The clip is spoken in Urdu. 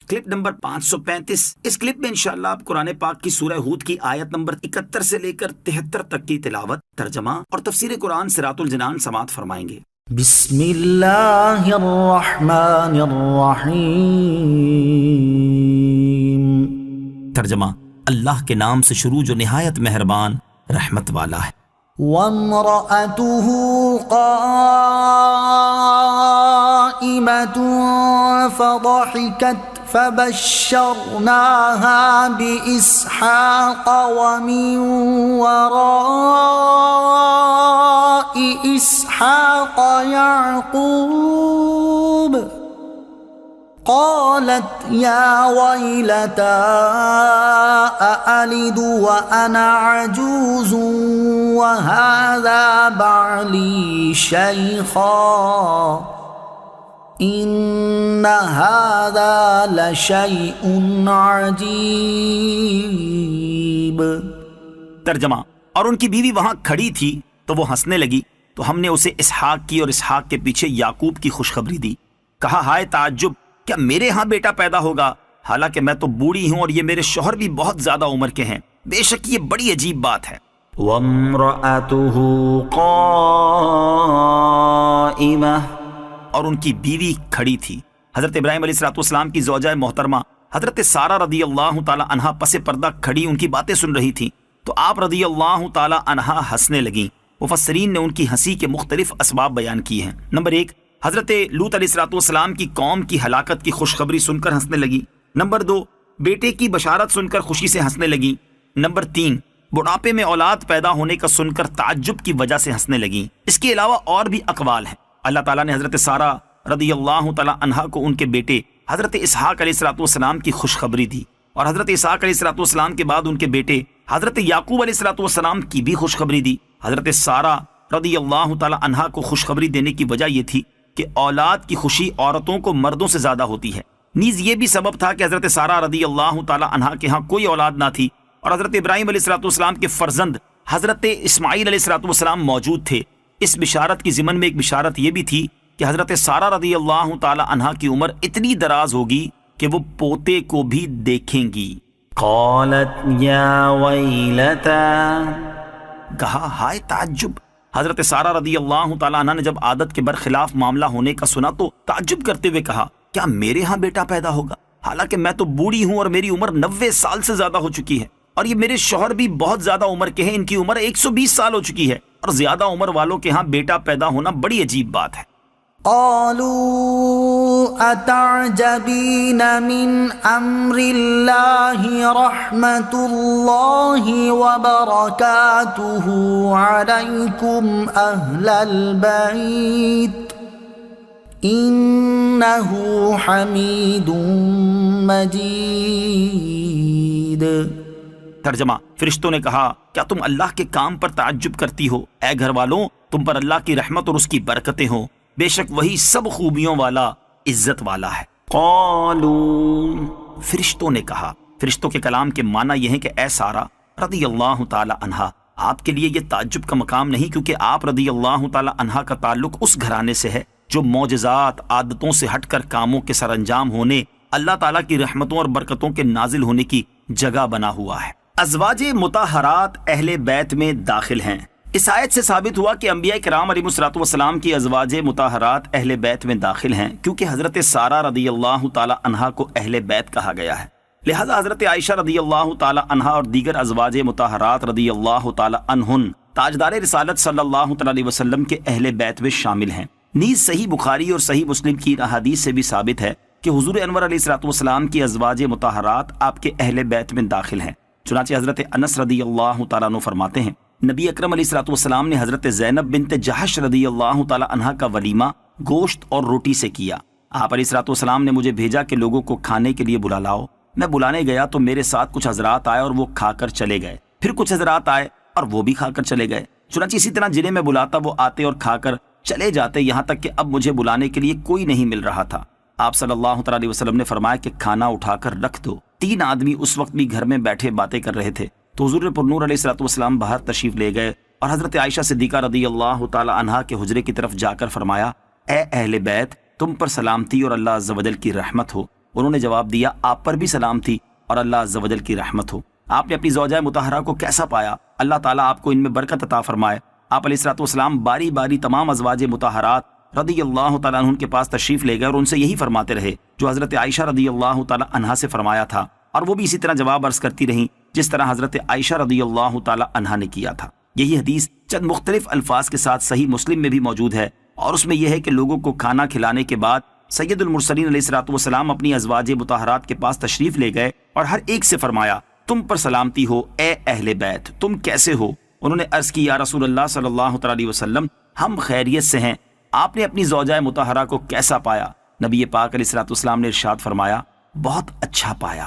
Clip number 535۔ اس کلپ میں انشاءاللہ آپ قرآن پاک کی سورہ ہود کی آیت نمبر 71 سے لے کر 73 تک کی تلاوت، ترجمہ اور تفسیر قرآن صراط الجنان سماعت فرمائیں گے۔ بسم اللہ الرحمن الرحیم۔ ترجمہ، اللہ کے نام سے شروع جو نہایت مہربان رحمت والا ہے۔ وامرأته قائمة فضحكت فبشرناها بإسحاق ومن وراء إسحاق يعقوب قالت يا ويلتى أألد وأنا عجوز وهذا بعلي شيخا إن هذا لشيء عجيب۔ ترجمہ، اور ان کی بیوی وہاں کھڑی تھی تو وہ ہنسنے لگی، تو ہم نے اسے اسحاق کی اور اسحاق کے پیچھے یعقوب کی خوشخبری دی۔ کہا، ہائے تعجب، کیا میرے ہاں بیٹا پیدا ہوگا، حالانکہ میں تو بوڑھی ہوں اور یہ میرے شوہر بھی بہت زیادہ عمر کے ہیں، بے شک یہ بڑی عجیب بات ہے۔ وامرأته قائمة، اور ان کی بیوی کھڑی تھی۔ حضرت ابراہیم علیہ السلام کی زوجہ محترمہ حضرت سارہ رضی اللہ تعالی عنہا پس پردہ کھڑی ان کی باتیں سن رہی تھی، تو آپ رضی اللہ تعالی عنہا ہنسنے لگیں۔ مفسرین نے ان کی ہنسی کے مختلف اسباب بیان کی ہیں۔ نمبر 1، حضرت لوط علیہ السلام کی قوم کی ہلاکت کی خوشخبری سن کر ہنسنے لگی۔ نمبر 2، بیٹے کی بشارت سن کر خوشی سے ہنسنے لگی۔ نمبر 3، بڑھاپے میں اولاد پیدا ہونے کا سن کر تعجب کی وجہ سے ہنسنے لگیں۔ اس کے علاوہ اور بھی اقوال ہیں۔ اللہ تعالیٰ نے حضرت سارہ رضی اللہ تعالی عنہا کو ان کے بیٹے حضرت اسحاق علیہ السلام کی خوشخبری دی، اور حضرت اسحاق علیہ السلام کے بعد ان کے بیٹے حضرت یعقوب علیہ السلام کی بھی خوشخبری دی۔ حضرت سارہ رضی اللہ تعالی عنہا کو خوشخبری دینے کی وجہ یہ تھی کہ اولاد کی خوشی عورتوں کو مردوں سے زیادہ ہوتی ہے۔ نیز یہ بھی سبب تھا کہ حضرت سارہ رضی اللہ تعالی عنہا کے ہاں کوئی اولاد نہ تھی، اور حضرت ابراہیم علیہ السلام کے فرزند حضرت اسماعیل علیہ السلام موجود تھے۔ اس بشارت کی ضمن میں ایک بشارت یہ بھی تھی کہ حضرت سارہ رضی اللہ تعالی عنہا کی عمر اتنی دراز ہوگی کہ وہ پوتے کو بھی دیکھیں گی۔ قالت یا ویلتا، کہا، ہائے تعجب۔ حضرت سارہ رضی اللہ تعالیٰ عنہ نے جب عادت کے برخلاف معاملہ ہونے کا سنا تو تعجب کرتے ہوئے کہا، کیا میرے ہاں بیٹا پیدا ہوگا، حالانکہ میں تو بوڑھی ہوں اور میری عمر 90 سال سے زیادہ ہو چکی ہے، اور یہ میرے شوہر بھی بہت زیادہ عمر کے ہیں، ان کی عمر 120 سال ہو چکی ہے، اور زیادہ عمر والوں کے ہاں بیٹا پیدا ہونا بڑی عجیب بات ہے۔ قالوا اتعجبین من امر اللہ رحمت اللہ وبرکاتہ علیکم اہل البیت انہ حمید مجید۔ ترجمہ، فرشتوں نے کہا، کیا تم اللہ کے کام پر تعجب کرتی ہو؟ اے گھر والوں، تم پر اللہ کی رحمت اور اس کی برکتیں ہوں، بے شک وہی سب خوبیوں والا، عزت والا ہے۔ قالوا، فرشتوں نے کہا۔ فرشتوں کے کلام کے معنی یہ ہے کہ اے سارہ رضی اللہ تعالی عنہا، آپ کے لیے یہ تعجب کا مقام نہیں، کیونکہ آپ رضی اللہ تعالی عنہا کا تعلق اس گھرانے سے ہے جو معجزات، عادتوں سے ہٹ کر کاموں کے سر انجام ہونے، اللہ تعالیٰ کی رحمتوں اور برکتوں کے نازل ہونے کی جگہ بنا ہوا ہے۔ ازواج مطہرات اہل بیت میں داخل ہیں۔ اس آیت سے ثابت ہوا کہ انبیاء کرام علیہ السلام کی ازواج مطہرات اہل بیت میں داخل ہیں، کیونکہ حضرت سارہ رضی اللہ تعالی عنہا کو اہل بیت کہا گیا ہے، لہذا حضرت عائشہ رضی اللہ تعالی عنہا اور دیگر ازواج مطہرات رضی اللہ تعالی عنہن تاجدار رسالت صلی اللہ تعالی علیہ وسلم کے اہل بیت میں شامل ہیں۔ نیز صحیح بخاری اور صحیح مسلم کی احادیث سے بھی ثابت ہے کہ حضور انور علیہ السلام کی ازواج مطہرات آپ کے اہل بیت میں داخل ہیں۔ چنانچہ حضرت انس رضی اللہ تعالیٰ عنہ فرماتے ہیں، نبی اکرم علیہ السلام نے حضرت زینب بنت جہش رضی اللہ تعالی عنہا کا ولیمہ گوشت اور روٹی سے کیا۔ آپ علیہ السلام نے مجھے بھیجا کہ لوگوں کو کھانے کے لیے بلا لاؤ۔ میں بلانے گیا تو میرے ساتھ کچھ حضرات آئے اور وہ کھا کر چلے گئے، پھر کچھ حضرات آئے اور وہ بھی کھا کر چلے گئے۔ چنانچہ اسی طرح جنہیں میں بلاتا وہ آتے اور کھا کر چلے جاتے، یہاں تک کہ اب مجھے بلانے کے لیے کوئی نہیں مل رہا تھا۔ آپ صلی اللہ تعالی علیہ وسلم نے فرمایا کہ کھانا اٹھا کر رکھ دو۔ 3 آدمی اس وقت بھی گھر میں بیٹھے باتیں کر رہے تھے، تو حضور پرنور علیہ السلام باہر تشریف لے گئے اور حضرت عائشہ صدیقہ رضی اللہ تعالی عنہا کے حجرے کی طرف جا کر فرمایا، اے اہل بیت، تم پر سلامتی اور اللہ عز و جل کی رحمت ہو۔ انہوں نے جواب دیا آپ پر بھی سلام تھی اور اللہ عز و جل کی رحمت ہو۔ آپ نے اپنی زوجہ مطہرہ کو کیسا پایا؟ اللہ تعالیٰ آپ کو ان میں برکت عطا فرمائے۔ آپ علیہ الصلوۃ والسلام باری باری تمام ازواج مطہرات رضی اللہ تعالیٰ عنہ کے پاس تشریف لے گئے اور ان سے یہی فرماتے رہے جو حضرت عائشہ رضی اللہ تعالیٰ عنہا سے فرمایا تھا، اور وہ بھی اسی طرح جواب عرض کرتی رہیں جس طرح حضرت عائشہ رضی اللہ تعالیٰ عنہا نے کیا تھا۔ یہی حدیث چند مختلف الفاظ کے ساتھ صحیح مسلم میں بھی موجود ہے، اور اس میں یہ ہے کہ لوگوں کو کھانا کھلانے کے بعد سید المرسلین علیہ الصلوۃ والسلام اپنی ازواج مطہرات کے پاس تشریف لے گئے اور ہر ایک سے فرمایا تم پر سلامتی ہو اے اہل بیت، تم کیسے ہو؟ انہوں نے عرض کی یا رسول اللہ صلی اللہ تعالی علیہ وسلم ہم خیریت سے ہیں۔ آپ نے اپنی زوجہ مطہرہ کو کیسا پایا؟ نبی پاک علیہ الصلوۃ والسلام نے ارشاد فرمایا بہت اچھا پایا۔